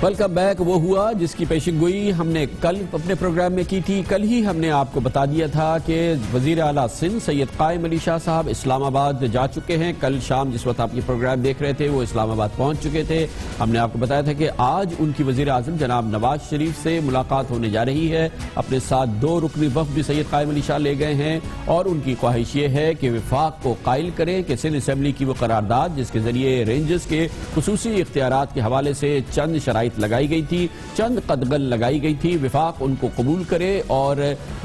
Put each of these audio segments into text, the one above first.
Welcome back وہ ہوا جس کی پیشن گوئی ہم نے کل اپنے پروگرام میں کی تھی. کل ہی ہم نے آپ کو بتا دیا تھا کہ وزیر اعلیٰ سندھ سید قائم علی شاہ صاحب اسلام آباد جا چکے ہیں. کل شام جس وقت آپ یہ پروگرام دیکھ رہے تھے وہ اسلام آباد پہنچ چکے تھے. ہم نے آپ کو بتایا تھا کہ آج ان کی وزیر اعظم جناب نواز شریف سے ملاقات ہونے جا رہی ہے. اپنے ساتھ 2 رکنی وفد بھی سید قائم علی شاہ لے گئے ہیں اور ان کی خواہش یہ ہے کہ وفاق کو قائل کریں کہ سندھ اسمبلی کی وہ قرارداد جس کے ذریعے رینجرز کے خصوصی اختیارات کے حوالے سے چند شرائط لگائی گئی تھی, چند قدغن لگائی گئی تھی, وفاق ان کو قبول کرے اور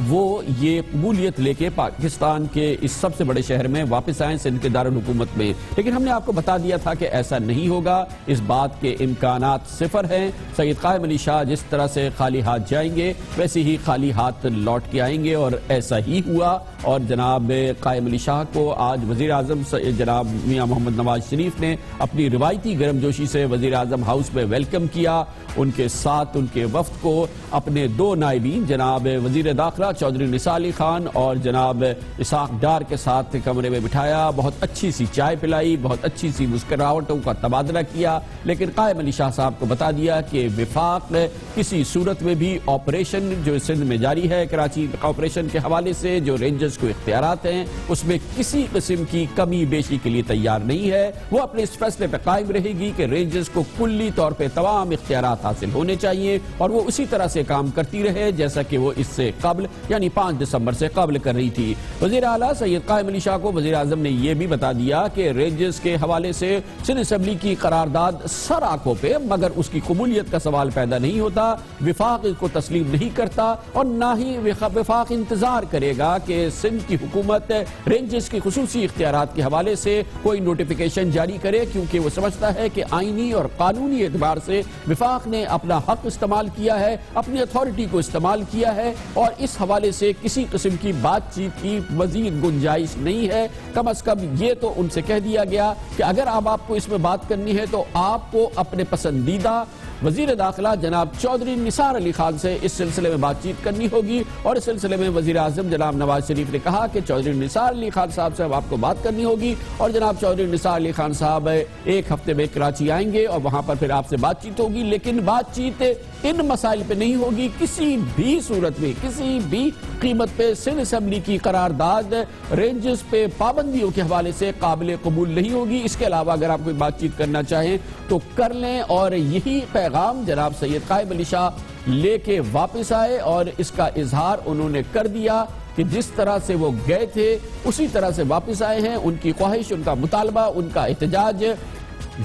وہ یہ قبولیت لے کے پاکستان کے اس سب سے بڑے شہر میں واپس آئیں سندھ کے دارالحکومت میں. لیکن ہم نے آپ کو بتا دیا تھا کہ ایسا نہیں ہوگا, اس بات کے امکانات صفر ہیں. سید قائم علی شاہ جس طرح سے خالی ہاتھ جائیں گے ویسے ہی خالی ہاتھ لوٹ کے آئیں گے اور ایسا ہی ہوا. اور جناب قائم علی شاہ کو آج وزیر اعظم جناب میاں محمد نواز شریف نے اپنی روایتی گرم جوشی سے وزیر اعظم ہاؤس میں ویلکم کیا. ان کے ساتھ ان کے وفد کو اپنے 2 نائبین جناب وزیر داخلہ چودھری نثار علی خان اور جناب اسحاق ڈار کے ساتھ کمرے میں بٹھایا, بہت اچھی سی چائے پلائی, بہت اچھی سی مسکراہٹوں کا تبادلہ کیا. لیکن قائم علی شاہ صاحب کو بتا دیا کہ وفاق کسی صورت میں بھی آپریشن جو سندھ میں جاری ہے کراچی آپریشن کے حوالے سے جو رینجرز کو اختیارات ہیں اس میں کسی قسم کی کمی بیشی کے لیے تیار نہیں ہے. وہ اپنے اس فیصلے پہ قائم رہے گی کہ رینجرز کو کلی طور پہ تمام اختیارات حاصل ہونے چاہیے اور وہ اسی طرح سے کام کرتی رہے جیسا کہ وہ اس سے قبل یعنی 5 دسمبر سے قبل کر رہی تھی. وزیر اعلیٰ سید قائم علی شاہ کو وزیر اعظم نے یہ بھی بتا دیا کہ رینجرز کے حوالے سے سندھ اسمبلی کی قرارداد سر آنکھوں پہ مگر اس کی قبولیت کا سوال پیدا نہیں ہوتا. وفاق اس کو تسلیم نہیں کرتا اور نہ ہی وفاق انتظار کرے گا کہ سندھ کی حکومت رینجرز کی خصوصی اختیارات کے حوالے سے کوئی نوٹیفیکیشن جاری کرے, کیونکہ وہ سمجھتا ہے کہ آئینی اور قانونی اعتبار سے وفاق نے اپنا حق استعمال کیا ہے, اپنی اتھارٹی کو استعمال کیا ہے اور اس حوالے سے کسی قسم کی بات چیت کی مزید گنجائش نہیں ہے. کم از کم یہ تو ان سے کہہ دیا گیا کہ اگر آپ کو اس میں بات کرنی ہے تو آپ کو اپنے پسندیدہ وزیر داخلہ جناب چودھری نثار علی خان سے اس سلسلے میں بات چیت کرنی ہوگی. اور اس سلسلے میں وزیر اعظم جناب نواز شریف نے کہا کہ چودھری نثار علی خان صاحب سے آپ کو بات کرنی ہوگی اور جناب چودھری نثار علی خان صاحب 1 ہفتے میں کراچی آئیں گے اور وہاں پر پھر آپ سے بات چیت ہوگی. لیکن بات چیت ان مسائل پہ نہیں ہوگی, کسی بھی صورت میں کسی بھی قیمت پہ سندھ اسمبلی کی قرارداد رینجرز پہ پابندیوں کے حوالے سے قابل قبول نہیں ہوگی. اس کے علاوہ اگر آپ کوئی بات چیت کرنا چاہیں تو کر لیں. اور یہی پیغام جناب سید قائم علی شاہ لے کے واپس آئے اور اس کا اظہار انہوں نے کر دیا کہ جس طرح سے وہ گئے تھے اسی طرح سے واپس آئے ہیں. ان کی خواہش, ان کا مطالبہ, ان کا احتجاج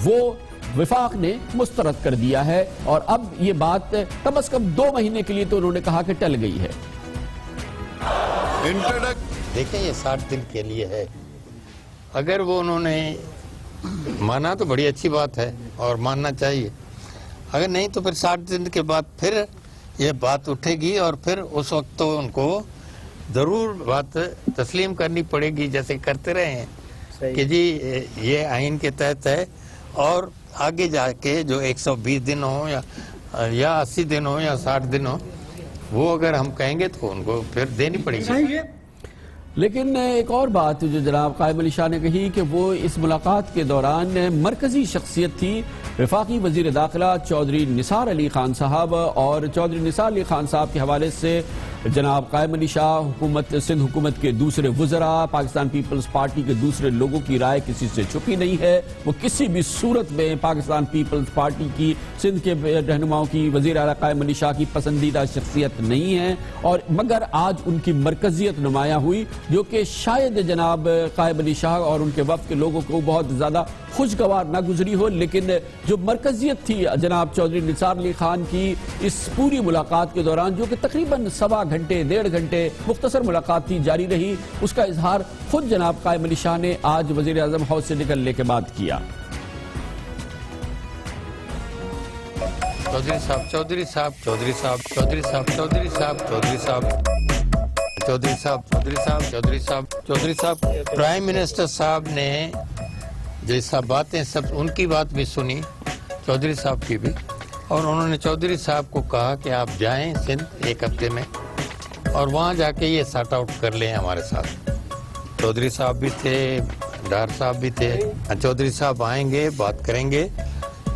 وہ وفاق نے مسترد کر دیا ہے اور اب یہ بات کم از کم 2 مہینے کے لیے تو انہوں نے کہا کہ ٹل گئی ہے. دیکھیں یہ 60 دن کے لیے ہے, اگر وہ انہوں نے مانا تو بڑی اچھی بات ہے اور ماننا چاہیے, اگر نہیں تو پھر 60 دن کے بعد پھر یہ بات اٹھے گی اور پھر اس وقت تو ان کو ضرور بات تسلیم کرنی پڑے گی جیسے کرتے رہے ہیں کہ جی یہ آئین کے تحت ہے. اور آگے جا کے جو 120 دن ہو یا 80 دن ہو یا 60 دن ہو وہ اگر ہم کہیں گے تو ان کو پھر دینی پڑے گی. لیکن ایک اور بات جو جناب قائم علی شاہ نے کہی کہ وہ اس ملاقات کے دوران مرکزی شخصیت تھی وفاقی وزیر داخلہ چودھری نثار علی خان صاحب, اور چودھری نثار علی خان صاحب کے حوالے سے جناب قائم علی شاہ سندھ حکومت کے دوسرے وزراء, پاکستان پیپلز پارٹی کے دوسرے لوگوں کی رائے کسی سے چھپی نہیں ہے. وہ کسی بھی صورت میں پاکستان پیپلز پارٹی کی سندھ کے رہنماؤں کی وزیر اعلیٰ قائم علی شاہ کی پسندیدہ شخصیت نہیں ہے. اور مگر آج ان کی مرکزیت نمایاں ہوئی جو کہ شاید جناب قائم علی شاہ اور ان کے وفد کے لوگوں کو بہت زیادہ خوشگوار نہ گزری ہو. لیکن جو مرکزیت تھی جناب چودھری نثار علی خان کی اس پوری ملاقات کے دوران جو کہ تقریباً 1.25 گھنٹے 1.5 گھنٹے مختصر ملاقات تھی جاری رہی, اس کا اظہار خود جناب قائم علی شاہ نے آج وزیر اعظم ہاؤس سے نکلنے کے بعد کیا. چودھری صاحب چودھری صاحب چودھری صاحب چودھری صاحب چودھری صاحب چودھری صاحب چودھری صاحب چودھری صاحب چودھری صاحب چودھری صاحب پرائم منسٹر صاحب نے جیسا باتیں سب ان کی بات بھی سنی, چودھری صاحب کی بھی, اور انہوں نے چودھری صاحب کو کہا کہ آپ جائیں سندھ 1 ہفتے میں اور وہاں جا کے یہ سارٹ آؤٹ کر لیں ہمارے ساتھ. چودھری صاحب بھی تھے, ڈار صاحب بھی تھے. چودھری صاحب آئیں گے, بات کریں گے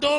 2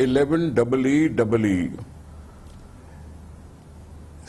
11EE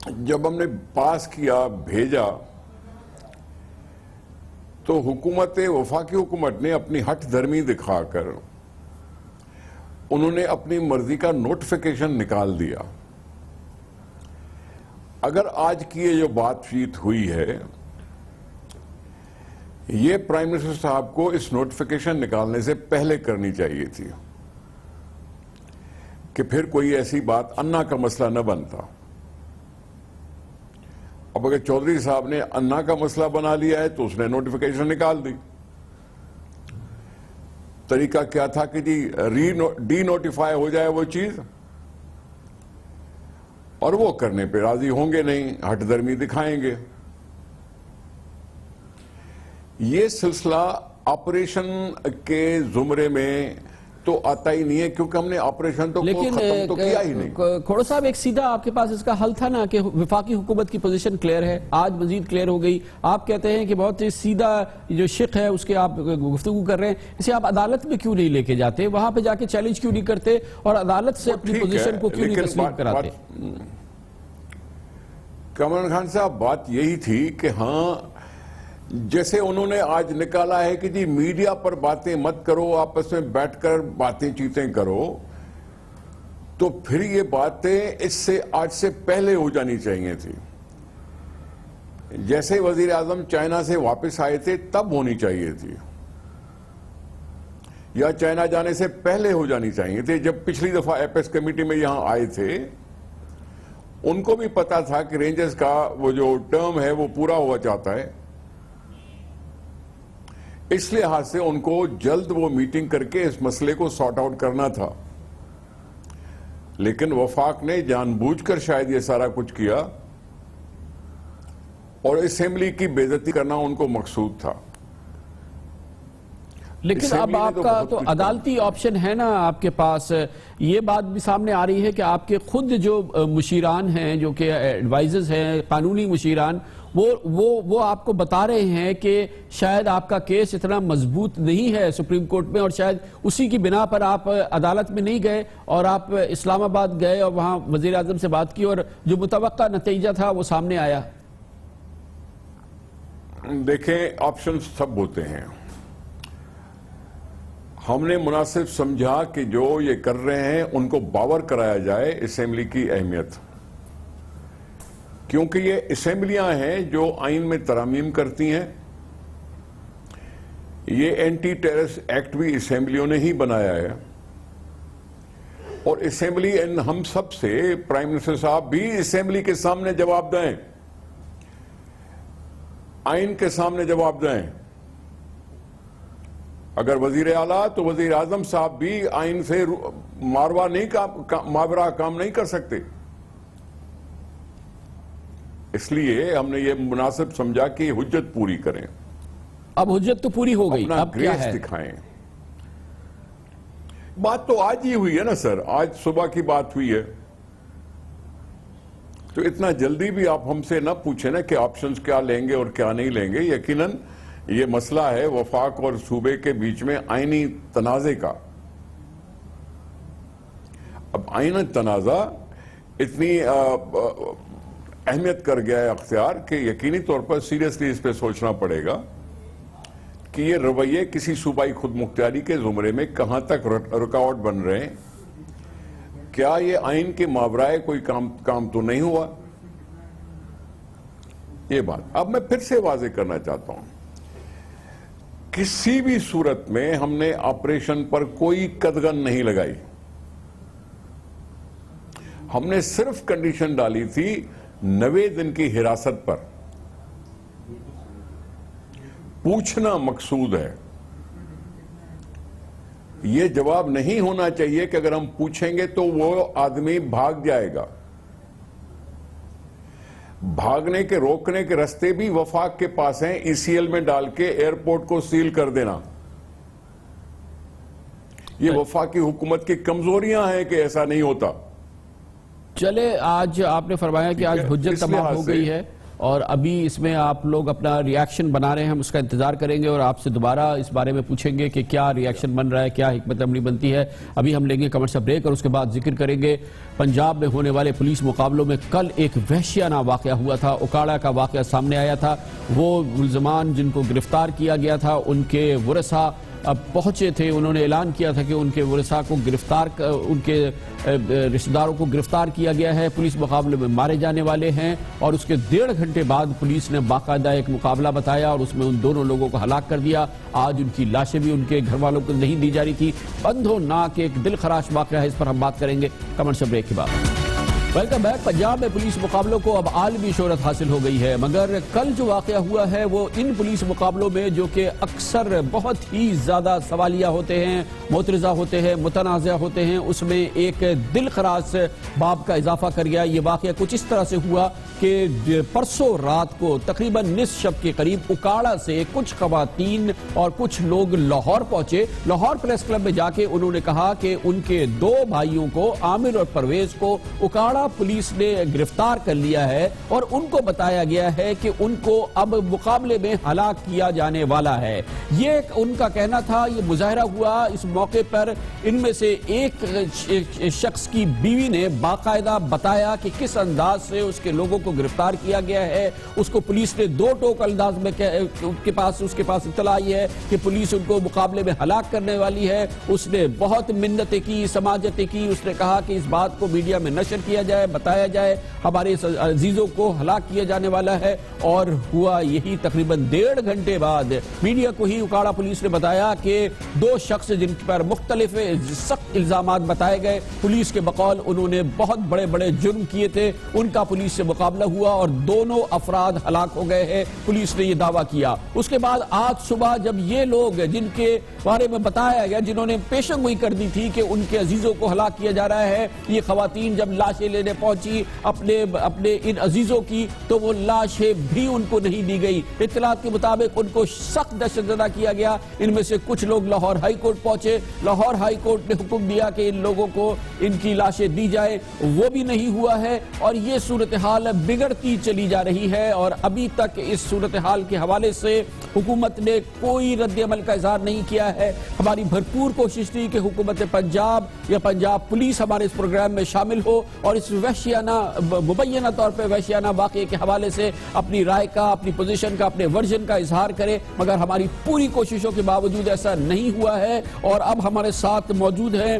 جب ہم نے پاس کیا بھیجا تو وفاقی حکومت نے اپنی ہٹ دھرمی دکھا کر انہوں نے اپنی مرضی کا نوٹیفیکیشن نکال دیا. اگر آج کی یہ جو بات چیت ہوئی ہے یہ پرائم منسٹر صاحب کو اس نوٹیفیکیشن نکالنے سے پہلے کرنی چاہیے تھی کہ پھر کوئی ایسی بات انا کا مسئلہ نہ بنتا. اب اگر چودھری صاحب نے انا کا مسئلہ بنا لیا ہے تو اس نے نوٹیفیکیشن نکال دی. طریقہ کیا تھا کہ جی ڈی نوٹیفائی ہو جائے وہ چیز، اور وہ کرنے پہ راضی ہوں گے نہیں، ہٹ درمی دکھائیں گے. یہ سلسلہ آپریشن کے زمرے میں تو آتا ہی نہیں ہے کیونکہ ہم نے آپریشن تو ختم تو کیا ہی نہیں. کھوڑا صاحب ایک سیدھا آپ کے پاس اس کا حل تھا نا کہ وفاقی حکومت کی پوزیشن کلیئر ہے، آج مزید کلیئر ہو گئی. آپ کہتے ہیں کہ بہت سیدھا جو شق ہے اس کے آپ گفتگو کر رہے ہیں، اسے آپ عدالت میں کیوں نہیں لے کے جاتے، وہاں پہ جا کے چیلنج کیوں نہیں کرتے اور عدالت سے اپنی پوزیشن کو کیوں نہیں تسلیم کراتے؟ کامران خان صاحب بات یہی تھی کہ ہاں جیسے انہوں نے آج نکالا ہے کہ جی میڈیا پر باتیں مت کرو، آپس میں بیٹھ کر باتیں چیتیں کرو، تو پھر یہ باتیں اس سے آج سے پہلے ہو جانی چاہیے تھی. جیسے وزیر اعظم چائنا سے واپس آئے تھے تب ہونی چاہیے تھی، یا چائنا جانے سے پہلے ہو جانی چاہیے تھی. جب پچھلی دفعہ ایپیکس کمیٹی میں یہاں آئے تھے ان کو بھی پتا تھا کہ رینجرز کا وہ جو ٹرم ہے وہ پورا ہوا چاہتا ہے، اس لحاظ سے ان کو جلد وہ میٹنگ کر کے اس مسئلے کو سارٹ آؤٹ کرنا تھا. لیکن وفاق نے جان بوجھ کر شاید یہ سارا کچھ کیا اور اسمبلی کی بے عزتی کرنا ان کو مقصود تھا. لیکن اب آپ کا تو عدالتی آپشن ہے نا آپ کے پاس. یہ بات بھی سامنے آ رہی ہے کہ آپ کے خود جو مشیران ہیں جو کہ ایڈوائزرز ہیں، قانونی مشیران، وہ آپ کو بتا رہے ہیں کہ شاید آپ کا کیس اتنا مضبوط نہیں ہے سپریم کورٹ میں، اور شاید اسی کی بنا پر آپ عدالت میں نہیں گئے اور آپ اسلام آباد گئے اور وہاں وزیر اعظم سے بات کی اور جو متوقع نتیجہ تھا وہ سامنے آیا. دیکھیں آپشنز سب ہوتے ہیں. ہم نے مناسب سمجھا کہ جو یہ کر رہے ہیں ان کو باور کرایا جائے اسمبلی کی اہمیت، کیونکہ یہ اسمبلیاں ہیں جو آئین میں ترامیم کرتی ہیں. یہ اینٹی ٹیررسٹ ایکٹ بھی اسمبلیوں نے ہی بنایا ہے، اور اسمبلی ہم سب سے پرائم منسٹر صاحب بھی اسمبلی کے سامنے جواب دیں، آئین کے سامنے جواب دیں. اگر وزیر اعلیٰ تو وزیر اعظم صاحب بھی آئین سے ماورا کام نہیں کر سکتے. اس لیے ہم نے یہ مناسب سمجھا کہ حجت پوری کریں. اب حجت تو پوری ہو گئی، اپنا اب کیا ہے؟ گریس دکھائیں. بات تو آج ہی ہوئی ہے نا سر، آج صبح کی بات ہوئی ہے، تو اتنا جلدی بھی آپ ہم سے نہ پوچھیں نا کہ آپشنز کیا لیں گے اور کیا نہیں لیں گے. یقیناً یہ مسئلہ ہے وفاق اور صوبے کے بیچ میں آئینی تنازع کا. اب آئینی تنازع اتنی اہمیت کر گیا ہے اختیار کہ یقینی طور پر سیریسلی اس پہ سوچنا پڑے گا کہ یہ رویے کسی صوبائی خود مختاری کے زمرے میں کہاں تک رکاوٹ بن رہے ہیں. کیا یہ آئین کے ماورائے کوئی کام تو نہیں ہوا؟ یہ بات اب میں پھر سے واضح کرنا چاہتا ہوں، کسی بھی صورت میں ہم نے آپریشن پر کوئی قدغن نہیں لگائی. ہم نے صرف کنڈیشن ڈالی تھی 90 دن کی حراست پر. پوچھنا مقصود ہے، یہ جواب نہیں ہونا چاہیے کہ اگر ہم پوچھیں گے تو وہ آدمی بھاگ جائے گا. بھاگنے کے روکنے کے رستے بھی وفاق کے پاس ہیں، ای سی ایل میں ڈال کے ایئرپورٹ کو سیل کر دینا. یہ وفاقی حکومت کی کمزوریاں ہیں کہ ایسا نہیں ہوتا. چلے آج آپ نے فرمایا کہ آج حجت تمام ہو گئی ہے، اور ابھی اس میں آپ لوگ اپنا ریاکشن بنا رہے ہیں, ہم اس کا انتظار کریں گے اور آپ سے دوبارہ اس بارے میں پوچھیں گے کہ کیا ریاکشن بن رہا ہے, کیا حکمت عملی بنتی ہے. ابھی ہم لیں گے کمرشل بریک اور اس کے بعد ذکر کریں گے پنجاب میں ہونے والے پولیس مقابلوں میں کل ایک وحشیانہ واقعہ ہوا تھا. اکاڑا کا واقعہ سامنے آیا تھا. وہ ملزمان جن کو گرفتار کیا گیا تھا ان کے ورثاء اب پہنچے تھے, انہوں نے اعلان کیا تھا کہ ان کے ورثاء کو گرفتار, ان کے رشتہ داروں کو گرفتار کیا گیا ہے, پولیس مقابلے میں مارے جانے والے ہیں. اور اس کے 1.5 گھنٹے بعد پولیس نے باقاعدہ ایک مقابلہ بتایا اور اس میں ان دونوں لوگوں کو ہلاک کر دیا. آج ان کی لاشیں بھی ان کے گھر والوں کو نہیں دی جا رہی تھی. بندھو ناک ایک دل خراش واقعہ ہے, اس پر ہم بات کریں گے کمرشل بریک کے بعد. Welcome back. پنجاب میں پولیس مقابلوں کو اب عالمی شہرت حاصل ہو گئی ہے, مگر کل جو واقعہ ہوا ہے وہ ان پولیس مقابلوں میں جو کہ اکثر بہت ہی زیادہ سوالیہ ہوتے ہیں, معترضہ ہوتے ہیں, متنازع ہوتے ہیں, اس میں ایک دل خراش باب کا اضافہ کر گیا. یہ واقعہ کچھ اس طرح سے ہوا کہ پرسوں رات کو تقریباً نصف شب کے قریب اکاڑا سے کچھ خواتین اور کچھ لوگ لاہور پہنچے. لاہور پریس کلب میں جا کے انہوں نے کہا کہ ان کے 2 بھائیوں کو, عامر اور پرویز کو, اکاڑا پولیس نے گرفتار کر لیا ہے اور ان کو بتایا گیا ہے کہ ان کو اب مقابلے میں ہلاک کیا جانے والا ہے. یہ ان کا کہنا تھا. یہ مظاہرہ ہوا. اس موقع پر ان میں سے ایک شخص کی بیوی نے باقاعدہ بتایا کہ کس انداز سے اس کے لوگوں کو گرفتار کیا گیا ہے. اس کو پولیس نے 2 ٹوک انداز میں اس کے پاس اطلاع آئی ہے کہ پولیس ان کو مقابلے میں ہلاک کرنے والی ہے. اس نے بہت منتیں کی, سماجتیں کی. اس نے کہا کہ اس بات کو میڈیا میں نشر کیا جائے, بتایا جائے, ہمارے عزیزوں کو ہلاک کیا جانے والا ہے. اور ہوا یہی تقریباً 1.5 گھنٹے بعد میڈیا کو ہی اکاڑا پولیس نے بتایا کہ 2 شخص جن پر مختلف سخت الزامات بتائے گئے, پولیس کے بقول انہوں نے بہت بڑے بڑے جرم کیے تھے, ان کا پولیس سے مقابلہ ہوا اور دونوں افراد ہلاک ہو گئے ہیں. پولیس نے یہ دعویٰ کیا. اس کے بعد آج صبح جب یہ لوگ جن کے بارے میں بتایا گیا, جنہوں نے پیشن گوئی کر دی تھی کہ ان کے عزیزوں کو ہلاک کیا جا رہا ہے, یہ خواتین جب لاشیں لینے پہنچی اپنے ان عزیزوں کی تو وہ لاشیں بھی ان کو نہیں دی گئی. اطلاعات کے مطابق ان کو سخت دہشت زدہ کیا گیا. ان میں سے کچھ لوگ لاہور ہائی کورٹ پہنچے. لاہور ہائی کورٹ نے حکم دیا کہ ان لوگوں کو ان کی لاشیں دی جائے, وہ بھی نہیں ہوا ہے. اور یہ صورتحال بگڑتی چلی جا رہی ہے اور ابھی تک اس صورتحال کے حوالے سے حکومت نے کوئی رد عمل کا اظہار نہیں کیا ہے. ہماری بھرپور کوشش تھی کہ حکومت پنجاب یا پنجاب پولیس ہمارے اس پروگرام میں شامل ہو اور اس وحشیانہ, مبینہ طور پہ وحشیانہ واقعے کے حوالے سے اپنی رائے کا, اپنی پوزیشن کا, اپنے ورژن کا اظہار کرے, مگر ہماری پوری کوششوں کے باوجود ایسا نہیں ہوا ہے. اور اب ہمارے ساتھ موجود ہیں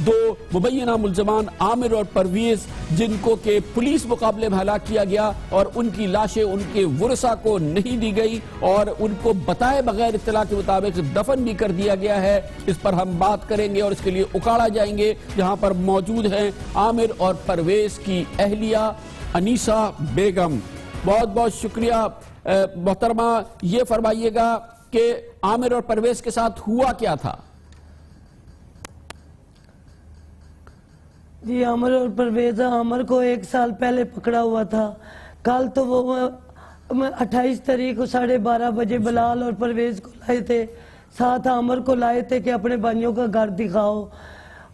2 مبینہ ملزمان, عامر اور پرویز, جن کو کہ پولیس مقابلے میں ہلاک کیا گیا اور ان کی لاشیں ان کے ورثاء کو نہیں دی گئی اور ان کو بتائے بغیر اطلاع کے مطابق دفن بھی کر دیا گیا ہے. اس پر ہم بات کریں گے اور اس کے لیے اکاڑا جائیں گے, جہاں پر موجود ہیں عامر اور پرویز کی اہلیہ انیسہ بیگم. بہت بہت شکریہ. محترمہ, یہ فرمائیے گا کہ عامر اور پرویز کے ساتھ ہوا کیا تھا؟ جی, عامر اور پرویز, عامر کو 1 سال پہلے پکڑا ہوا تھا. کل تو وہ 28 تاریخ کو 12:30 بجے بلال اور پرویز کو لائے تھے, ساتھ عامر کو لائے تھے کہ اپنے بھائیوں کا گھر دکھاؤ.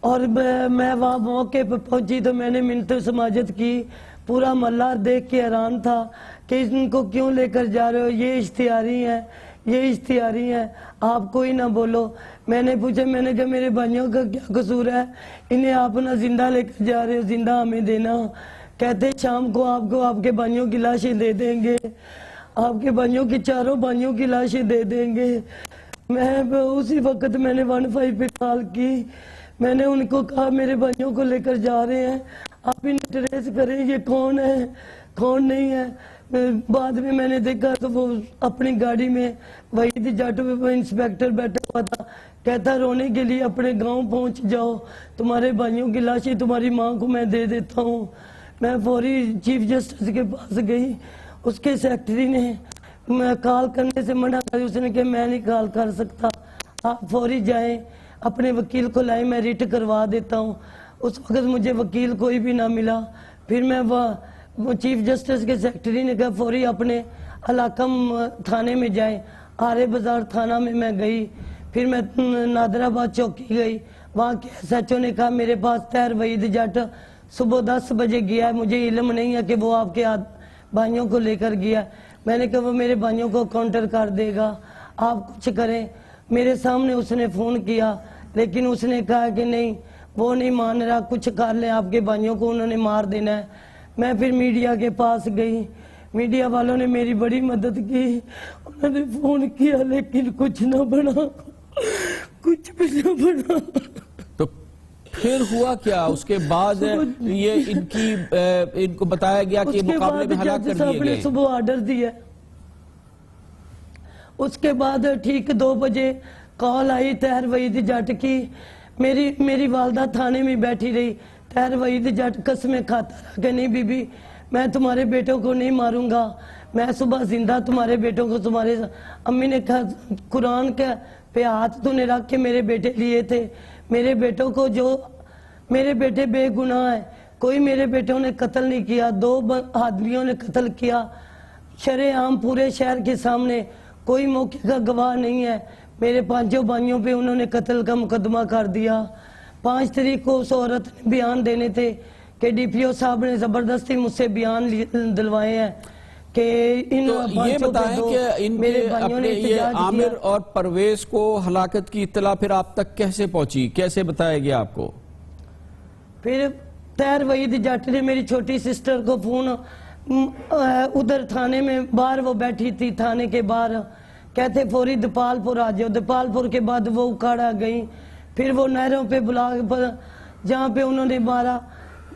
اور میں وہاں موقع پہ پہنچی تو میں نے منت و سماجت کی. پورا محلہ دیکھ کے حیران تھا کہ ان کو کیوں لے کر جا رہے ہو, یہ اشتہاری ہیں, یہ اشتہاری ہیں, آپ کوئی نہ بولو. میں نے پوچھا, میں نے کہا میرے بھائیوں کا کیا قصور ہے, انہیں آپ نہ زندہ لے کر جا رہے ہو, زندہ ہمیں دینا. کہتے شام کو آپ کے بھائیوں کی لاشیں دے دیں گے, آپ کے بھائیوں کی 4 بھائیوں کی لاشیں دے دیں گے. میں اسی وقت میں نے 15 پہ کال کی. میں نے ان کو کہا میرے بھائیوں کو لے کر جا رہے ہیں, آپ انہیں ٹریس کریں یہ کون ہے کون نہیں ہے. بعد میں نے دیکھا تو وہ اپنی گاڑی میں وحید جٹ انسپیکٹر بیٹھا ہوا تھا. کہتا رونے کے لیے اپنے گاؤں پہنچ جاؤ, تمہارے بھائیوں کی لاشیں تمہاری ماں کو میں دے دیتا ہوں. میں فوری چیف جسٹس کے پاس گئی. اس کے سیکٹری نے میں کال کرنے سے منع کر, اس نے کہ میں نہیں کال کر سکتا, آپ فوری جائیں, اپنے وکیل کو لائیں, میں ریٹ کروا دیتا ہوں. اس وقت مجھے وکیل کوئی بھی نہ ملا. پھر میں وہ چیف جسٹس کے سیکٹری نے کہا فوری اپنے علاقم تھانے میں جائیں. آرے بازار تھانہ میں گئی. پھر میں نادر آباد چوکی گئی. وہاں کے ایس ایچ او نے کہا میرے پاس طاہر وحید جٹ صبح 10 بجے گیا ہے, مجھے علم نہیں ہے کہ وہ آپ کے بھائیوں کو لے کر گیا. میں نے کہا وہ میرے بھائیوں کو کاؤنٹر کر دے گا, آپ کچھ کریں. میرے سامنے اس نے فون کیا, لیکن اس نے کہا کہ نہیں, وہ نہیں مان رہا, کچھ کر لیں, آپ کے بھائیوں کو انہوں نے مار دینا ہے. میں پھر میڈیا کے پاس گئی, میڈیا والوں نے میری بڑی مدد کی, انہوں نے فون کیا, لیکن کچھ نہ بنا, کچھ بھی نہ بنا. تو پھر ہوا کیا اس کے بعد؟ یہ ان کو بتایا گیا کہ مقابلے میں ہلاک کر دیے گئے. صبح آرڈر دیا. اس کے بعد ٹھیک 2 بجے کال آئی طاہر وحید جٹ کی. میری والدہ تھانے میں بیٹھی رہی. طاہر وحید جٹ قسمیں کھاتا رہا کہ نہیں بی بی, میں تمہارے بیٹوں کو نہیں ماروں گا, میں صبح زندہ تمہارے بیٹوں کو تمہارے. امی نے کہا قرآن کے پہ ہاتھ تو نے رکھ کے میرے بیٹے لیے تھے, میرے بیٹوں کو, جو میرے بیٹے بے گناہ ہیں, کوئی میرے بیٹوں نے قتل نہیں کیا, 2 آدمیوں نے قتل کیا شرع عام پورے شہر کے سامنے, کوئی موقع کا گواہ نہیں ہے. میرے 5 بھائیوں پہ انہوں نے قتل کا مقدمہ کر دیا. 5 تاریخ کو اس عورت نے بیان دینے تھے کہ ڈی پی او صاحب نے زبردستی مجھ سے بیان دلوائے ہیں کہ ان. تو یہ بتائیں کہ ان کے اپنے یہ عامر اور پرویز کو ہلاکت کی اطلاع پھر آپ تک کیسے پہنچی, کیسے بتایا گیا آپ کو؟ پھر طاہر وحید جٹ نے میری چھوٹی سسٹر کو فون, ادھر تھانے میں باہر وہ بیٹھی تھی تھانے کے باہر, کہتے فوری دپال پور آ جاؤ. دپال پور کے بعد وہ اکاڑا گئی. پھر وہ نہروں پہ بلا جہاں پہ انہوں نے مارا.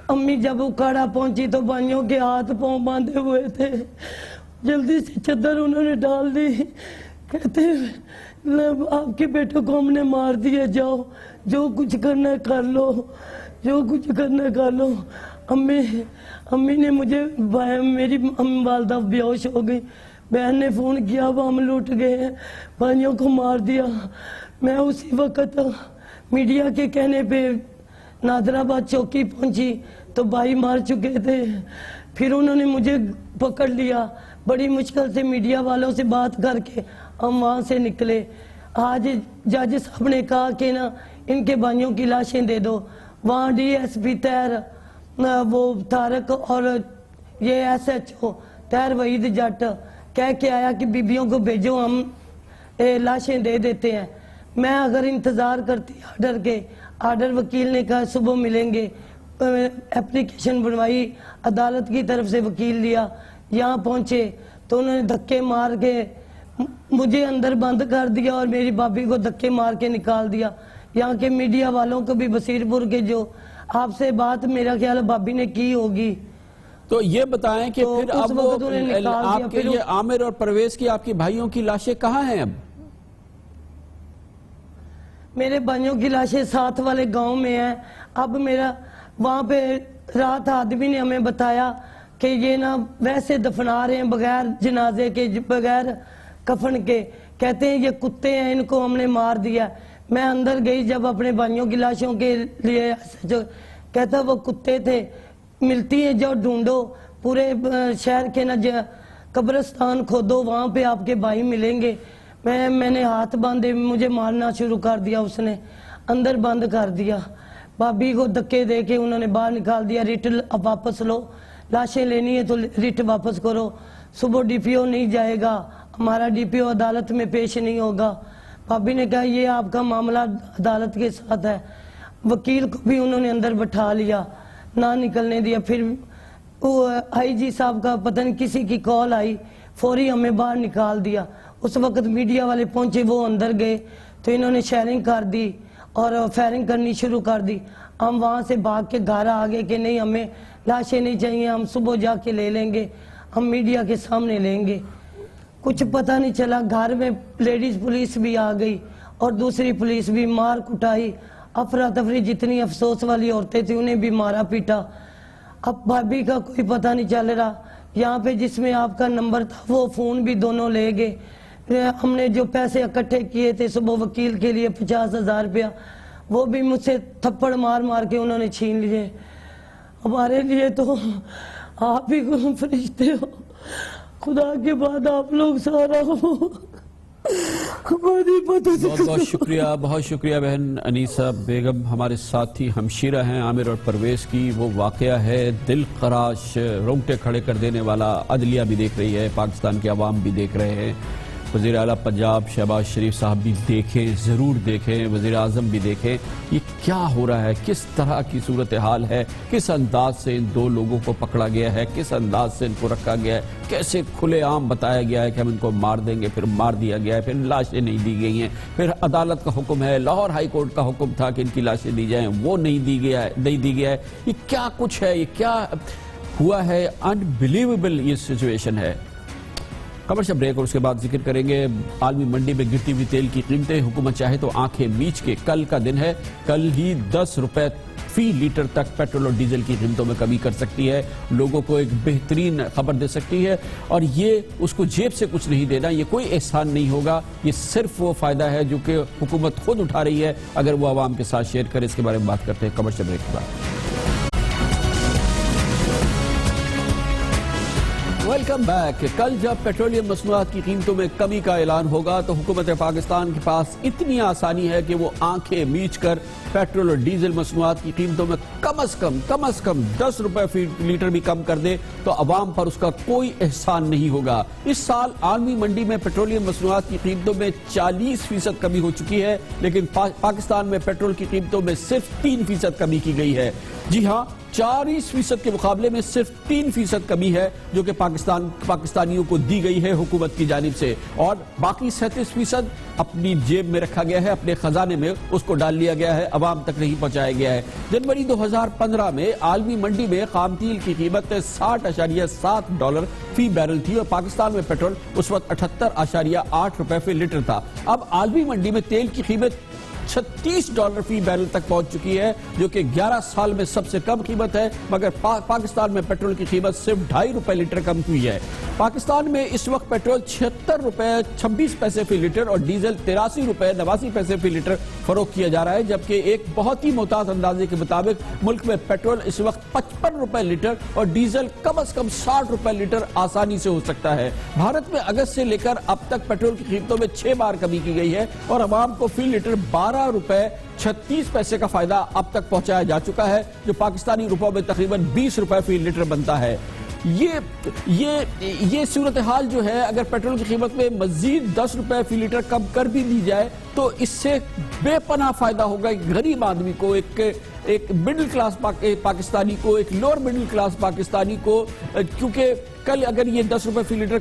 امی جب اکاڑا پہنچی تو بھائیوں کے ہاتھ پاؤں باندھے ہوئے تھے, جلدی سے چادر انہوں نے ڈال دی. کہتے آپ کے بیٹوں کو ہم نے مار دیا, جاؤ جو کچھ کرنا ہے کر لو, جو کچھ کرنا ہے کر لو. امی نے مجھے, میری والدہ بیہوش ہو گئی. بہن نے فون کیا, وہ ہم لوٹ گئے ہیں, بھائیوں کو مار دیا. میں اسی وقت میڈیا کے کہنے پہ نادر آباد چوکی پہنچی تو بھائی مار چکے تھے. پھر انہوں نے مجھے پکڑ لیا, بڑی مشکل سے میڈیا والوں سے بات کر کے ہم وہاں سے نکلے. آج جج صاحب نے کہا کہ نا ان کے بھائیوں کی لاشیں دے دو. وہاں ڈی ایس پی طاہر, وہ طارق اور یہ SHO طاہر وحید جٹ کہہ کے آیا کہ بیبیوں کو بھیجو, ہم لاشیں دے دیتے ہیں. میں اگر انتظار کرتی آرڈر کے, آرڈر وکیل نے کہا صبح ملیں گے, اپلیکیشن بنوائی, عدالت کی طرف سے وکیل لیا, یہاں پہنچے تو انہوں نے دھکے مار کے مجھے اندر بند کر دیا اور میری بابی کو دھکے مار کے نکال دیا. یہاں کے میڈیا والوں کو بھی, بصیر پور کے, جو آپ سے بات میرا خیال بابی نے کی ہوگی. تو یہ بتائیں کہ پھر اب آپ کے یہ عامر اور پرویز کی, آپ کی بھائیوں کی لاشیں کہاں ہیں؟ اب میرے بھائیوں کی لاشیں ساتھ والے گاؤں میں ہیں. اب میرا وہاں پہ رات آدمی نے ہمیں بتایا کہ یہ نا ویسے دفنا رہے ہیں بغیر جنازے کے, بغیر کفن کے. کہتے ہیں یہ کتے ہیں, ان کو ہم نے مار دیا. میں اندر گئی جب اپنے بھائیوں کی لاشوں کے لیے, جو کہتا وہ کتے تھے, ملتی ہیں جو ڈھونڈو, پورے شہر کے نا قبرستان کھودو, وہاں پہ آپ کے بھائی ملیں گے. میں نے ہاتھ باندھے, مجھے مارنا شروع کر دیا, اس نے اندر بند کر دیا. بابی کو دھکے دے کے انہوں نے باہر نکال دیا. ریٹ واپس لو, لاشیں لینی ہے تو ریٹ واپس کرو. صبح ڈی پی او نہیں جائے گا, ہمارا ڈی پی او عدالت میں پیش نہیں ہوگا. بابی نے کہا یہ آپ کا معاملہ عدالت کے ساتھ ہے. وکیل کو بھی انہوں نے اندر بٹھا لیا, نہ نکلنے دیا. پھر وہ آئی جی صاحب کا پتہ نہیں کسی کی کال آئی, فوری ہمیں باہر نکال دیا. اس وقت میڈیا والے پہنچے, وہ اندر گئے تو انہوں نے شیئرنگ کر دی اور فائرنگ کرنی شروع کر دی. ہم وہاں سے بھاگ کے گھر آ گئے کہ نہیں ہمیں لاشیں نہیں چاہیے, ہم صبح جا کے لے لیں گے, ہم میڈیا کے سامنے لیں گے. کچھ پتہ نہیں چلا, گھر میں لیڈیز پولیس بھی آ گئی اور دوسری پولیس بھی, مار کٹائی, افراتفری. جتنی افسوس والی عورتیں تھیں انہیں بھی مارا پیٹا. اب بھابی کا کوئی پتہ نہیں چل رہا. یہاں پہ جس میں آپ کا نمبر تھا وہ فون بھی دونوں لے گئے. ہم نے جو پیسے اکٹھے کیے تھے صبح وکیل کے لیے 50,000 روپیہ, وہ بھی مجھ سے تھپڑ مار مار کے انہوں نے چھین لیے. ہمارے لیے تو آپ ہی کو فرشتے ہو, خدا کے بعد آپ لوگ سارا ہو. بہت بہت شکریہ بہن انیسہ بیگم. ہمارے ساتھی ہمشیرہ ہیں عامر اور پرویز کی. وہ واقعہ ہے دل خراش, رونگٹے کھڑے کر دینے والا. عدلیہ بھی دیکھ رہی ہے, پاکستان کے عوام بھی دیکھ رہے ہیں, وزیر اعلیٰ پنجاب شہباز شریف صاحب بھی دیکھیں, ضرور دیکھیں, وزیر اعظم بھی دیکھیں یہ کیا ہو رہا ہے, کس طرح کی صورتحال ہے, کس انداز سے ان دو لوگوں کو پکڑا گیا ہے, کس انداز سے ان کو رکھا گیا ہے, کیسے کھلے عام بتایا گیا ہے کہ ہم ان کو مار دیں گے, پھر مار دیا گیا ہے, پھر لاشیں نہیں دی گئی ہیں, پھر عدالت کا حکم ہے, لاہور ہائی کورٹ کا حکم تھا کہ ان کی لاشیں دی جائیں, وہ نہیں دی گیا ہے. یہ کیا کچھ ہے, یہ کیا ہوا ہے, انبیلیویبل یہ سچویشن ہے. کمرشل بریک اور اس کے بعد ذکر کریں گے عالمی منڈی میں گرتی ہوئی تیل کی قیمتیں. حکومت چاہے تو آنکھیں میچ کے کل کا دن ہے, کل ہی 10 روپے فی لیٹر تک پیٹرول اور ڈیزل کی قیمتوں میں کمی کر سکتی ہے, لوگوں کو ایک بہترین خبر دے سکتی ہے. اور یہ اس کو جیب سے کچھ نہیں دینا, یہ کوئی احسان نہیں ہوگا, یہ صرف وہ فائدہ ہے جو کہ حکومت خود اٹھا رہی ہے اگر وہ عوام کے ساتھ شیئر کرے. اس کے بارے میں بات کرتے ہیں کمرشل بریک کے بعد. Welcome back. کل جب پیٹرولیم مصنوعات کی قیمتوں میں کمی کا اعلان ہوگا تو حکومت پاکستان کے پاس اتنی آسانی ہے کہ وہ آنکھیں میچ کر پیٹرول اور ڈیزل مصنوعات کی قیمتوں میں کم از کم 10 روپے فی لیٹر بھی کم کر دے تو عوام پر اس کا کوئی احسان نہیں ہوگا. اس سال عالمی منڈی میں پیٹرولیم مصنوعات کی قیمتوں میں 40% کمی ہو چکی ہے, لیکن پاکستان میں پیٹرول کی قیمتوں میں صرف 3% کمی کی گئی ہے. جی ہاں, 40% کے مقابلے میں صرف 3% کمی ہے جو کہ پاکستانیوں کو دی گئی ہے حکومت کی جانب سے, اور باقی 37% اپنی جیب میں رکھا گیا ہے, اپنے خزانے میں اس کو ڈال لیا گیا ہے, عوام تک نہیں پہنچایا گیا ہے. جنوری 2015 میں عالمی منڈی میں خام تیل کی قیمت $60.7 فی بیرل تھی اور پاکستان میں پیٹرول اس وقت 78.8 روپے فی لیٹر تھا. اب عالمی منڈی میں تیل کی قیمت $36 فی بیرل تک پہنچ چکی ہے جو کہ 11 سال میں سب سے کم قیمت ہے, مگر پاکستان میں پیٹرول کی قیمت صرف 2.5 روپے لیٹر کم ہوئی ہے. پاکستان میں اس وقت پیٹرول 76 روپے 26 پیسے فی لیٹر اور ڈیزل 83 روپے 89 پیسے فی لیٹر فروخت کیا جا رہا ہے, جبکہ ایک بہت ہی محتاط اندازے کے مطابق ملک میں پیٹرول اس وقت 55 روپے لیٹر اور ڈیزل کم از کم 60 روپے لیٹر آسانی سے ہو سکتا ہے. بھارت میں اگست سے لے کر اب تک پیٹرول کی قیمتوں میں 6 بار کمی کی گئی ہے اور عوام کو فی لیٹر 12 روپے 36 پیسے کا فائدہ اب تک پہنچایا جا چکا ہے, جو پاکستانی روپوں میں تقریباً 20 روپے فی لیٹر بنتا ہے. یہ صورتحال جو ہے, اگر پیٹرول کی قیمت میں مزید 10 روپے فی لیٹر کم کر بھی دی جائے تو اس سے بے پناہ فائدہ ہوگا ایک غریب آدمی کو, ایک مڈل کلاس پاکستانی کو, ایک لوور مڈل کلاس پاکستانی کو, کیونکہ کل اگر یہ 10 روپے فی لیٹر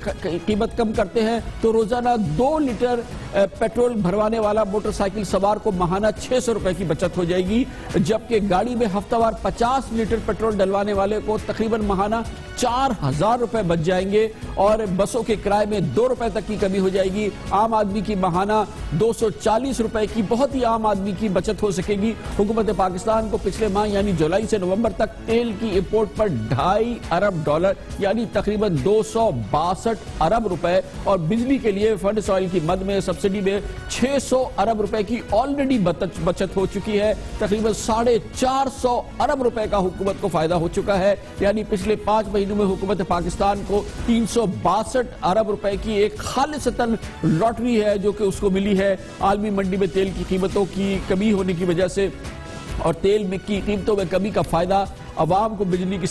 قیمت کم کرتے ہیں تو روزانہ 2 لیٹر پیٹرول بھروانے والا موٹر سائیکل سوار کو ماہانہ 600 روپے کی بچت ہو جائے گی, جبکہ گاڑی میں ہفتہ وار 50 لیٹر پیٹرول ڈلوانے والے کو تقریباً ماہانہ 4000 روپے بچ جائیں گے, اور بسوں کے کرائے میں 2 روپے تک کی کمی ہو جائے گی. عام آدمی کی ماہانہ 240 روپے کی بہت ہی عام آدمی کی بچت ہو سکے گی. حکومت پاکستان کو پچھلے ماہ یعنی جولائی سے نومبر تک تیل کی امپورٹ پر $2.5 ارب یعنی تقریباً 262 ارب روپے اور بجلی کے لیے فنڈس آئل کی مد میں سبسڈی میں 600 ارب روپے کی آلریڈی بچت ہو چکی ہے. تقریباً 450 ارب روپے کا حکومت کو فائدہ ہو چکا ہے, یعنی پچھلے 5 مہینوں میں حکومت پاکستان کو 362 ارب روپے کی ایک خالصتاً لاٹری ہے جو کہ اس کو ملی ہے عالمی منڈی میں تیل کی قیمتوں کی کمی ہونے کی وجہ سے, اور تیل کی قیمتوں میں کمی کا فائدہ عوام کو بجلی کی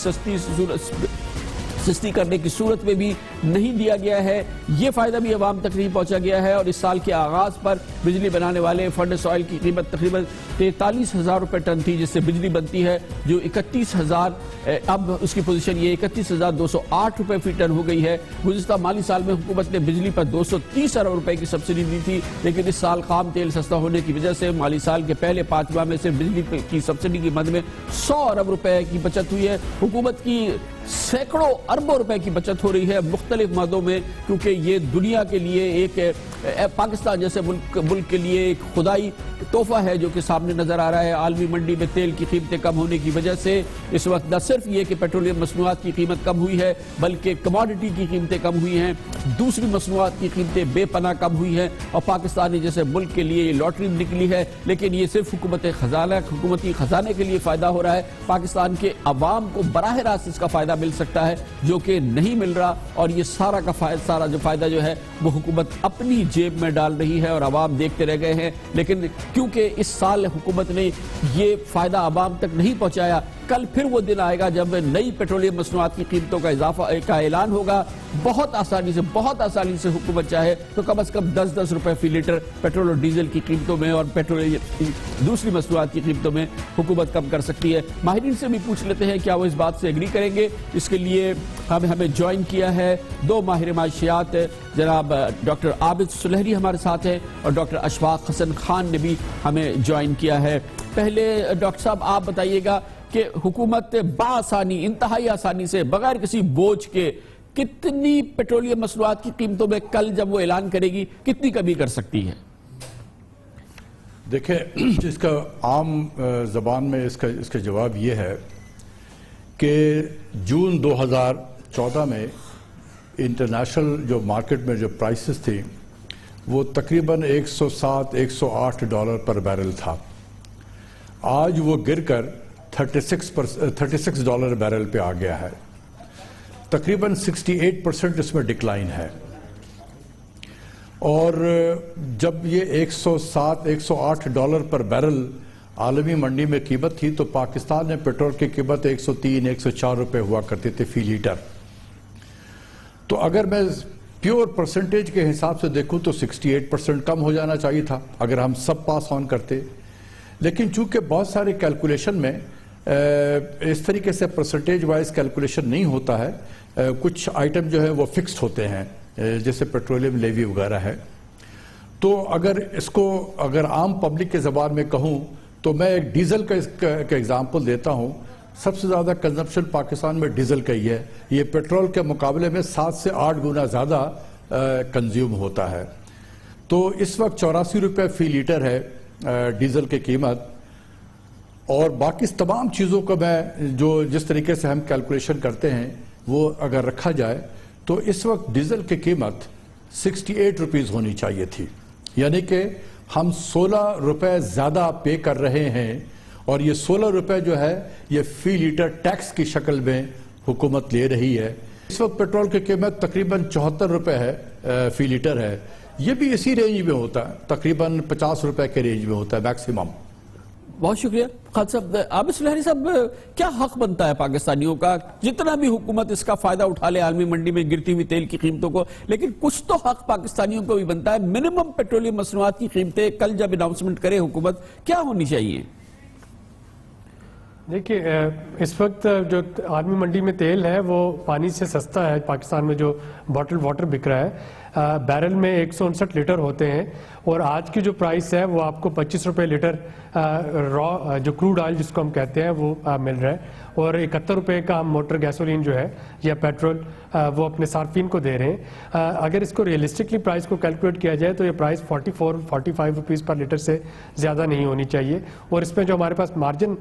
سستی کرنے کی صورت میں بھی نہیں دیا گیا ہے. یہ فائدہ بھی عوام تک نہیں پہنچا گیا ہے, اور اس سال کے آغاز پر بجلی بنانے والے فنڈس آئل کی قیمت تقریباً 43,000 روپے ٹن تھی جس سے بجلی بنتی ہے, جو 31,000 اب اس کی پوزیشن یہ 31,208 روپے فی ٹن ہو گئی ہے. گزشتہ مالی سال میں حکومت نے بجلی پر 230 ارب روپے کی سبسڈی دی تھی, لیکن اس سال خام تیل سستا ہونے کی وجہ سے مالی سال کے پہلے 5 ماہ میں سے بجلی کی سبسڈی کی مد میں 100 ارب روپے کی بچت ہوئی ہے. حکومت کی سینکڑوں اربوں روپے کی بچت ہو رہی ہے مختلف مادوں میں, کیونکہ یہ دنیا کے لیے ایک پاکستان جیسے ملک کے لیے ایک خدائی تحفہ ہے جو کہ سامنے نظر آ رہا ہے. عالمی منڈی میں تیل کی قیمتیں کم ہونے کی وجہ سے اس وقت نہ صرف یہ کہ پیٹرولیم مصنوعات کی قیمت کم ہوئی ہے بلکہ کموڈٹی کی قیمتیں کم ہوئی ہیں, دوسری مصنوعات کی قیمتیں بے پناہ کم ہوئی ہیں, اور پاکستانی جیسے ملک کے لیے یہ لاٹری نکلی ہے. لیکن یہ صرف حکومتی خزانے کے لیے فائدہ ہو رہا ہے, پاکستان کے عوام کو براہ راست اس کا فائدہ مل سکتا ہے جو کہ نہیں مل رہا, اور یہ سارا جو فائدہ جو ہے وہ حکومت اپنی جیب میں ڈال رہی ہے اور عوام دیکھتے رہ گئے ہیں. لیکن کیونکہ اس سال حکومت نے یہ فائدہ عوام تک نہیں پہنچایا, کل پھر وہ دن آئے گا جب نئی پیٹرولیم مصنوعات کی قیمتوں کا اعلان ہوگا. بہت آسانی سے حکومت چاہے تو کم از کم 10 روپے فی لیٹر پیٹرول اور ڈیزل کی قیمتوں میں اور دوسری مصنوعات کی قیمتوں میں حکومت کم کر سکتی ہے. ماہرین سے بھی پوچھ لیتے ہیں کیا وہ اس بات سے ایگری کریں گے. اس کے لیے ہمیں جوائن کیا ہے دو ماہر معاشیات, جناب ڈاکٹر عابد سلہری ہمارے ساتھ ہیں اور ڈاکٹر اشفاق حسن خان نے بھی ہمیں جوائن کیا ہے. پہلے ڈاکٹر صاحب آپ بتائیے گا کہ حکومت بآسانی, انتہائی آسانی سے, بغیر کسی بوجھ کے کتنی پیٹرولیم مصنوعات کی قیمتوں میں کل جب وہ اعلان کرے گی کتنی کمی کر سکتی ہے؟ دیکھیں, اس کا عام زبان میں اس کا جواب یہ ہے کہ جون 2014 میں انٹرنیشنل جو مارکیٹ میں جو پرائسز تھی وہ تقریباً $107-108 پر بیرل تھا. آج وہ گر کر $36 بیرل پہ آ گیا ہے. تقریباً 68% اس میں ڈکلائن ہے. اور جب یہ $107-108 پر بیرل عالمی منڈی میں قیمت تھی تو پاکستان میں پیٹرول کی قیمت $103-104 ہوا کرتے تھے فی لیٹر. تو اگر میں پیور پرسنٹیج کے حساب سے دیکھوں تو 68% کم ہو جانا چاہیے تھا اگر ہم سب پاس آن کرتے. لیکن چونکہ بہت سارے کیلکولیشن میں اس طریقے سے پرسنٹیج وائز کیلکولیشن نہیں ہوتا ہے, کچھ آئٹم جو ہے وہ فکسڈ ہوتے ہیں جیسے پیٹرولیم لیوی وغیرہ ہے. تو اگر عام پبلک کے زبان میں کہوں تو میں ایک ڈیزل کا ایگزامپل دیتا ہوں. سب سے زیادہ کنزمپشن پاکستان میں ڈیزل کا ہی ہے. یہ پیٹرول کے مقابلے میں 7 سے 8 گنا زیادہ کنزیوم ہوتا ہے. تو اس وقت $84 فی لیٹر ہے ڈیزل کی قیمت. اور باقی تمام چیزوں کو جس طریقے سے ہم کیلکولیشن کرتے ہیں وہ اگر رکھا جائے تو اس وقت ڈیزل کی قیمت $68 ہونی چاہیے تھی. یعنی کہ ہم $16 زیادہ پے کر رہے ہیں, اور یہ $16 جو ہے یہ فی لیٹر ٹیکس کی شکل میں حکومت لے رہی ہے. اس وقت پیٹرول کی قیمت تقریباً $74 ہے فی لیٹر ہے. یہ بھی اسی رینج میں ہوتا ہے, تقریباً $50 کے رینج میں ہوتا ہے میکسیمم. بہت شکریہ خالد صاحب. عابد سلہری صاحب, کیا حق بنتا ہے پاکستانیوں کا, جتنا بھی حکومت اس کا فائدہ اٹھا لے عالمی منڈی میں گرتی ہوئی تیل کی قیمتوں کو, لیکن کچھ تو حق پاکستانیوں کو بھی بنتا ہے. منیمم پیٹرولیم مصنوعات کی قیمتیں کل جب اناؤنسمنٹ کرے حکومت کیا ہونی چاہیے؟ دیکھیے, اس وقت جو عالمی منڈی میں تیل ہے وہ پانی سے سستا ہے. پاکستان میں جو باٹل واٹر بک رہا ہے بیرل میں 159 لیٹر ہوتے ہیں, اور آج کی جو پرائس ہے وہ آپ کو $25 لیٹر را جو کروڈ آئل جس کو ہم کہتے ہیں وہ مل رہا ہے, اور $71 کا ہم موٹر گیسولین جو ہے یا پیٹرول وہ اپنے صارفین کو دے رہے ہیں. اگر اس کو ریئلسٹکلی پرائس کو کیلکولیٹ کیا جائے تو یہ پرائس $44-45 پر لیٹر سے زیادہ نہیں ہونی چاہیے. اور اس میں جو ہمارے پاس مارجن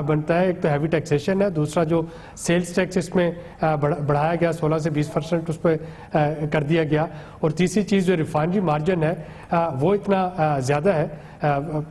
بنتا ہے, ایک تو ہیوی ٹیکسیشن ہے, دوسرا جو سیلز ٹیکس اس میں بڑھایا گیا 16 سے 20% اس پہ کر دیا گیا, اور تیسری چیز جو ریفائنری مارجن ہے وہ اتنا زیادہ ہے.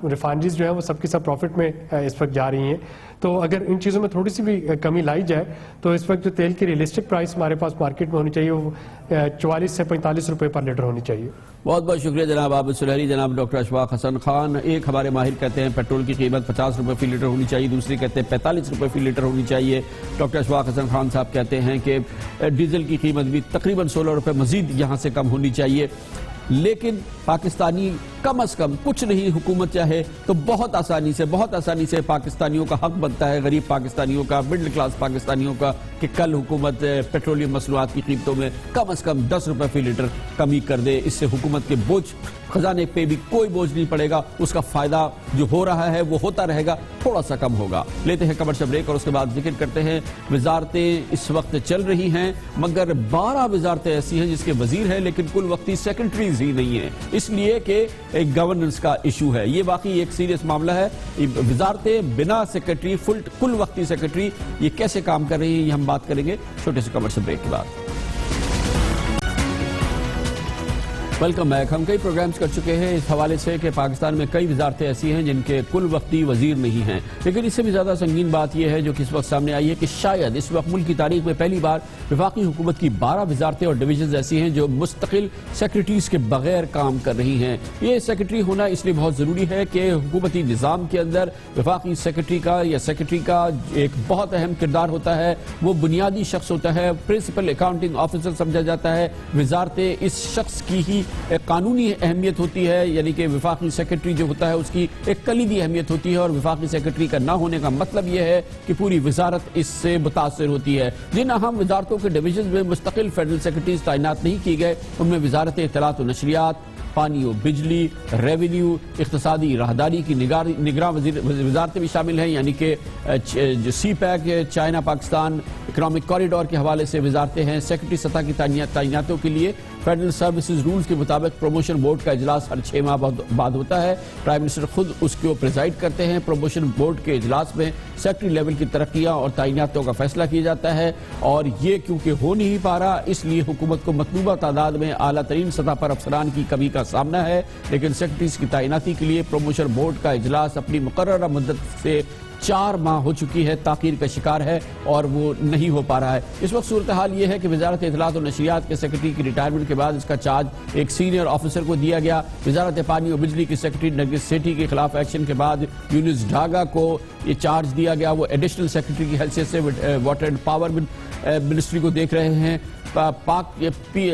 ریفائنریز جو ہیں وہ سب کی سب پروفٹ میں اس وقت جا رہی ہیں. تو اگر ان چیزوں میں تھوڑی سی بھی کمی لائی جائے تو اس وقت جو تیل کی ریئلسٹک پرائس ہمارے پاس مارکیٹ میں ہونی چاہیے وہ $44 سے $45 پر لیٹر ہونی چاہیے. بہت بہت شکریہ جناب عابد سلہری. جناب ڈاکٹر اشفاق حسن خان, ایک ہمارے ماہر کہتے ہیں پیٹرول کی قیمت $50 فی لیٹر ہونی چاہیے, دوسری کہتے ہیں $45 فی لیٹر ہونی چاہیے. ڈاکٹر اشفاق حسن خان صاحب کہتے ہیں کہ ڈیزل کی قیمت بھی تقریباً $16 مزید یہاں سے کم ہونی چاہیے. لیکن پاکستانی کم از کم کچھ نہیں, حکومت چاہے تو بہت آسانی سے پاکستانیوں کا حق بنتا ہے, غریب پاکستانیوں کا, مڈل کلاس پاکستانیوں کا, کہ کل حکومت پیٹرولیم مصنوعات کی قیمتوں میں کم از کم $10 فی لیٹر کمی کر دے. اس سے حکومت کے بوجھ خزانے پہ بھی کوئی بوجھ نہیں پڑے گا, اس کا فائدہ جو ہو رہا ہے وہ ہوتا رہے گا, تھوڑا سا کم ہوگا. لیتے ہیں کمرشل بریک اور اس کے بعد ذکر کرتے ہیں. وزارتیں اس وقت چل رہی ہیں مگر 12 وزارتیں ایسی ہیں جس کے وزیر ہیں لیکن کل وقتی سیکرٹریز ہی نہیں ہیں, اس لیے کہ ایک گورننس کا ایشو ہے. یہ واقعی ایک سیریس معاملہ ہے. وزارتیں بنا سیکرٹری, کل وقتی سیکرٹری, یہ کیسے کام کر رہی ہیں, یہ ہم بات کریں گے چھوٹے سے کمرشل بریک کے بعد. Welcome back. ہم کئی پروگرامز کر چکے ہیں اس حوالے سے کہ پاکستان میں کئی وزارتیں ایسی ہیں جن کے کل وقتی وزیر نہیں ہیں, لیکن اس سے بھی زیادہ سنگین بات یہ ہے جو کہ اس وقت سامنے آئی ہے کہ شاید اس وقت ملک کی تاریخ میں پہلی بار وفاقی حکومت کی 12 وزارتیں اور ڈویژنز ایسی ہیں جو مستقل سیکرٹریز کے بغیر کام کر رہی ہیں. یہ سیکرٹری ہونا اس لیے بہت ضروری ہے کہ حکومتی نظام کے اندر وفاقی سیکرٹری کا یا سیکرٹری کا ایک بہت اہم کردار ہوتا ہے. وہ بنیادی شخص ہوتا ہے, پرنسپل اکاؤنٹنگ آفیسر سمجھا جاتا ہے. وزارتیں اس شخص کی ہی قانونی اہمیت ہوتی ہے, یعنی کہ وفاقی سیکرٹری جو ہوتا ہے اس کی ایک کلیدی اہمیت ہوتی ہے, اور وفاقی سیکرٹری کا نہ ہونے کا مطلب یہ ہے کہ پوری وزارت اس سے متاثر ہوتی ہے. جن اہم وزارتوں کے ڈویژنز میں مستقل فیڈرل سیکرٹریز تعینات نہیں کیے گئے ان میں وزارت اطلاعات و نشریات, پانی و بجلی, ریونیو, اقتصادی راہداری کی نگراں وزارتیں بھی شامل ہیں, یعنی کہ جو CPEC China Pakistan economic corridor کے حوالے سے وزارتیں ہیں. سیکرٹری سطح کی تعیناتوں کے لیے فیڈرل سروسز رولز کے مطابق پروموشن بورڈ کا اجلاس ہر 6 ماہ بعد ہوتا ہے. پرائم منسٹر خود اس کو پریزائڈ کرتے ہیں. پروموشن بورڈ کے اجلاس میں سیکرٹری لیول کی ترقیاں اور تعیناتوں کا فیصلہ کیا جاتا ہے, اور یہ کیونکہ ہو نہیں پا رہا اس لیے حکومت کو مطلوبہ تعداد میں اعلیٰ ترین سطح پر افسران کی کمی کا سامنا ہے. لیکن سیکرٹریز کی تعیناتی کے لیے پروموشن بورڈ کا اجلاس اپنی مقررہ مدت سے 4 ماہ ہو چکی ہے, تاخیر کا شکار ہے اور وہ نہیں ہو پا رہا ہے. اس وقت صورتحال یہ ہے کہ وزارت اطلاعات و نشریات کے سیکرٹری کی ریٹائرمنٹ کے بعد اس کا چارج ایک سینئر آفیسر کو دیا گیا. وزارت پانی و بجلی کی سیکرٹری نرگس سیٹھی کے خلاف ایکشن کے بعد یونس ڈھاگا کو یہ چارج دیا گیا. وہ ایڈیشنل سیکرٹری کی حیثیت سے واٹر اینڈ پاور منسٹری کو دیکھ رہے ہیں.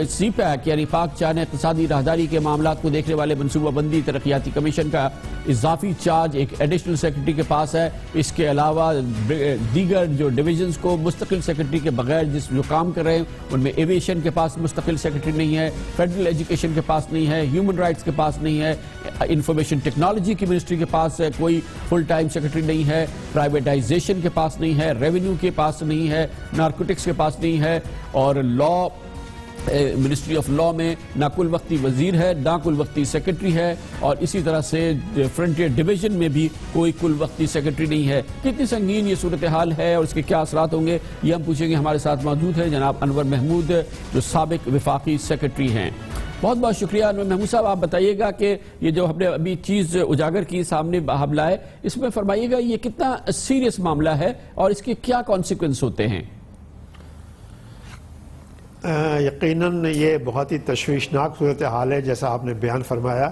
سی پیک یعنی پاک چائنا اقتصادی راہداری کے معاملات کو دیکھنے والے منصوبہ بندی ترقیاتی کمیشن کا اضافی چارج ایک ایڈیشنل سیکرٹری کے پاس ہے. اس کے علاوہ دیگر جو ڈویژنز کو مستقل سیکرٹری کے بغیر جو کام کر رہے ہیں ان میں ایویشن کے پاس مستقل سیکرٹری نہیں ہے, فیڈرل ایجوکیشن کے پاس نہیں ہے, ہیومن رائٹس کے پاس نہیں ہے, انفارمیشن ٹیکنالوجی کی منسٹری کے پاس کوئی فل ٹائم سیکرٹری نہیں ہے, پرائیویٹائزیشن کے پاس نہیں ہے, ریونیو کے پاس نہیں ہے, نارکوٹکس کے پاس نہیں ہے, اور منسٹری آف لا میں نہ کل وقتی وزیر ہے نہ کل وقتی سیکرٹری ہے, اور اسی طرح سے فرنٹیئر ڈویژن میں بھی کوئی کل وقتی سیکرٹری نہیں ہے. کتنی سنگین یہ صورتحال ہے اور اس کے کیا اثرات ہوں گے یہ ہم پوچھیں گے. ہمارے ساتھ موجود ہیں جناب انور محمود جو سابق وفاقی سیکرٹری ہیں. بہت بہت شکریہ انور محمود صاحب. آپ بتائیے گا کہ یہ جو ہم نے ابھی چیز اجاگر کی سامنے ہم لائے, اس میں فرمائیے گا یہ کتنا سیریس معاملہ ہے اور اس کے کیا کانسیکوینس ہوتے ہیں؟ یقیناً یہ بہت ہی تشویشناک صورتحال ہے جیسا آپ نے بیان فرمایا.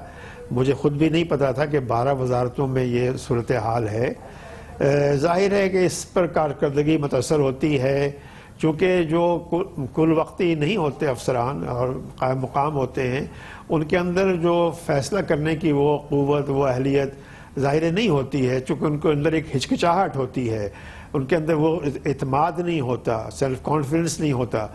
مجھے خود بھی نہیں پتا تھا کہ 12 وزارتوں میں یہ صورتحال ہے. ظاہر ہے کہ اس پر کارکردگی متاثر ہوتی ہے چونکہ جو کل وقتی نہیں ہوتے افسران اور قائم مقام ہوتے ہیں ان کے اندر جو فیصلہ کرنے کی وہ قوت وہ اہلیت ظاہر نہیں ہوتی ہے, چونکہ ان کے اندر ایک ہچکچاہٹ ہوتی ہے, ان کے اندر وہ اعتماد نہیں ہوتا, سیلف کانفیڈنس نہیں ہوتا.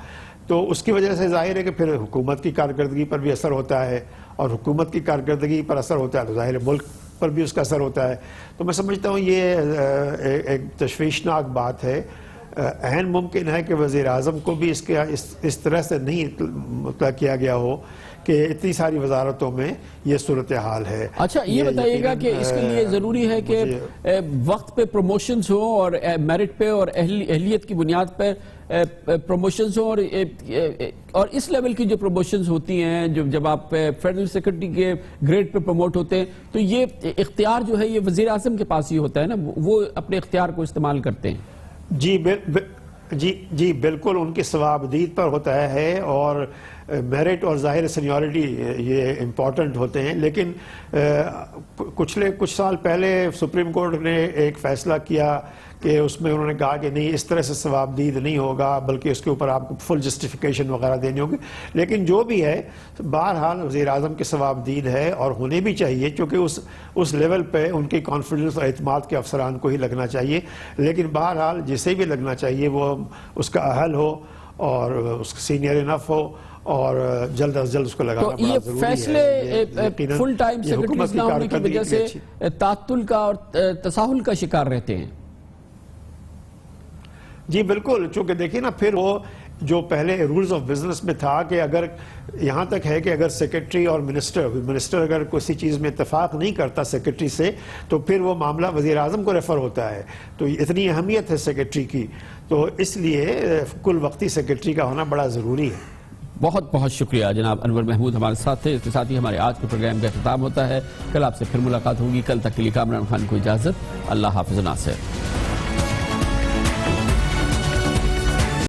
تو اس کی وجہ سے ظاہر ہے کہ پھر حکومت کی کارکردگی پر بھی اثر ہوتا ہے, اور حکومت کی کارکردگی پر اثر ہوتا ہے تو ظاہر ہے ملک پر بھی اس کا اثر ہوتا ہے. تو میں سمجھتا ہوں یہ ایک تشویشناک بات ہے. عین ممکن ہے کہ وزیر اعظم کو بھی اس طرح سے نہیں مطلع کیا گیا ہو کہ اتنی ساری وزارتوں میں یہ صورتحال ہے. اچھا یہ بتائیے گا کہ اس کے لیے ضروری ہے کہ وقت پہ پروموشنز ہوں اور میرٹ پہ اور اہلیت کی بنیاد پہ پروموشنز ہوں, اور اس لیول کی جو پروموشنز ہوتی ہیں جب آپ فیڈرل سیکرٹری کے گریڈ پہ پروموٹ ہوتے ہیں تو یہ اختیار جو ہے یہ وزیر اعظم کے پاس ہی ہوتا ہے نا, وہ اپنے اختیار کو استعمال کرتے ہیں. جی بالکل ان کی ثوابدید پر ہوتا ہے, اور میرٹ اور ظاہر سینیورٹی یہ امپورٹنٹ ہوتے ہیں. لیکن کچھ سال پہلے سپریم کورٹ نے ایک فیصلہ کیا کہ اس میں انہوں نے کہا کہ نہیں اس طرح سے ثوابدید نہیں ہوگا بلکہ اس کے اوپر آپ کو فل جسٹیفیکیشن وغیرہ دینی ہوگی. لیکن جو بھی ہے بہرحال وزیر اعظم کی ثوابدید ہے اور ہونے بھی چاہیے چونکہ اس لیول پہ ان کی کانفیڈنس اور اعتماد کے افسران کو ہی لگنا چاہیے. لیکن بہرحال جسے بھی لگنا چاہیے وہ اس کا اہل ہو اور اس سینئر انف ہو اور جلد از جلد اس کو لگانا تو بڑا یہ ضروری ہے. فیصلے یقیناً فل ٹائم یہ حکومت سیکرٹریز کی نہ ہونے کی کارکردگی وجہ اتنی سے اچھی. تعطل کا اور تساہل کا شکار رہتے ہیں. جی بالکل, چونکہ دیکھیں نا پھر وہ جو پہلے رولز آف بزنس میں تھا کہ اگر یہاں تک ہے کہ اگر سیکرٹری اور منسٹر اگر کسی چیز میں اتفاق نہیں کرتا سیکرٹری سے تو پھر وہ معاملہ وزیر اعظم کو ریفر ہوتا ہے. تو اتنی اہمیت ہے سیکرٹری کی, تو اس لیے کل وقتی سیکرٹری کا ہونا بڑا ضروری ہے. بہت بہت شکریہ جناب انور محمود ہمارے ساتھ تھے. اس کے ساتھ ہی ہمارے آج کے پروگرام کا اختتام ہوتا ہے. کل آپ سے پھر ملاقات ہوگی. کل تک کے لیے کامران خان کو اجازت. اللہ حافظ. ناصر.